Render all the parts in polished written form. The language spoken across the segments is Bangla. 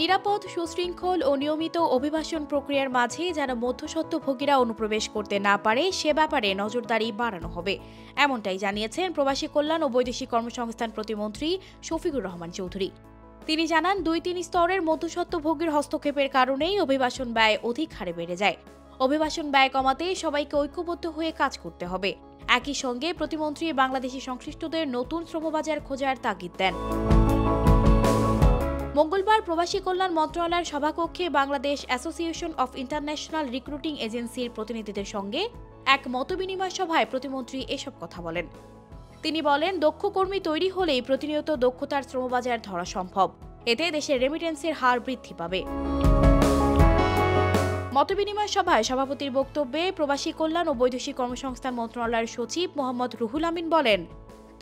নিরাপদ, সুশৃঙ্খল ও নিয়মিত অভিবাসন প্রক্রিয়ার মাঝে যেন মধ্যস্বত্বভোগীরা অনুপ্রবেশ করতে না পারে সে ব্যাপারে নজরদারি বাড়ানো হবে, এমনটাই জানিয়েছেন প্রবাসী কল্যাণ ও বৈদেশিক কর্মসংস্থান প্রতিমন্ত্রী শফিকুর রহমান চৌধুরী। তিনি জানান, ২-৩ স্তরের মধ্যস্বত্বভোগীর হস্তক্ষেপের কারণেই অভিবাসন ব্যয় অধিক হারে বেড়ে যায়। অভিবাসন ব্যয় কমাতে সবাইকে ঐক্যবদ্ধ হয়ে কাজ করতে হবে। একই সঙ্গে প্রতিমন্ত্রী বাংলাদেশি সংশ্লিষ্টদের নতুন শ্রমবাজার খোঁজার তাগিদ দেন। মঙ্গলবার প্রবাসী কল্যাণ মন্ত্রণালয়ের সভাকক্ষে Bangladesh association of international recruiting এজেন্সির প্রতিনিধিদের সঙ্গে এক মতবিনিময় সভায় প্রতিমন্ত্রী এসব কথা বলেন। তিনি বলেন, দক্ষ কর্মী তৈরি হলেই প্রতিনিয়ত দক্ষতার শ্রমবাজার ধরা সম্ভব। এতে দেশের রেমিটেন্সের হার বৃদ্ধি পাবে। মতবিনিময় সভায় সভাপতির বক্তব্যে প্রবাসী কল্যাণ ও বৈদেশিক কর্মসংস্থান মন্ত্রণালয়ের সচিব মোহাম্মদ রুহুল আমিন বলেন,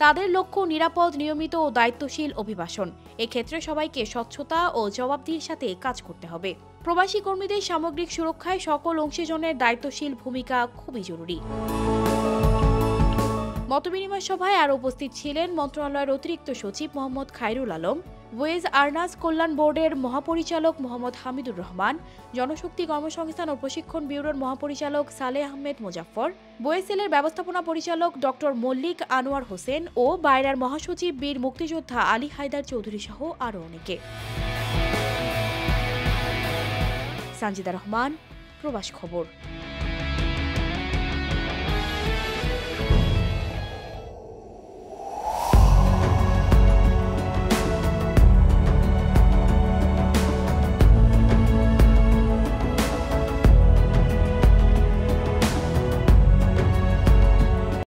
তাদের লক্ষ্য নিরাপদ, নিয়মিত ও দায়িত্বশীল অভিবাসন। এক্ষেত্রে সবাইকে স্বচ্ছতা ও জবাবদিহির সাথে কাজ করতে হবে। প্রবাসী কর্মীদের সামগ্রিক সুরক্ষায় সকল অংশীজনের দায়িত্বশীল ভূমিকা খুবই জরুরি। মতবিনিময় সভায় আরও উপস্থিত ছিলেন মন্ত্রণালয়ের অতিরিক্ত সচিব মোহাম্মদ খায়রুল আলম, ওয়েজ আর্নার্স কল্যাণ বোর্ডের মহাপরিচালক মোহাম্মদ হামিদুর রহমান, জনশক্তি কর্মসংস্থান ও প্রশিক্ষণ ব্যুরোর মহাপরিচালক সালেহ আহমেদ মুজাফফর, বোয়েসেলের ব্যবস্থাপনা পরিচালক ডক্টর মল্লিক আনোয়ার হোসেন ও বায়রার মহাসচিব বীর মুক্তিযোদ্ধা আলী হায়দার চৌধুরী সহ আরও অনেকে। সানজিদা রহমান, প্রবাস খবর।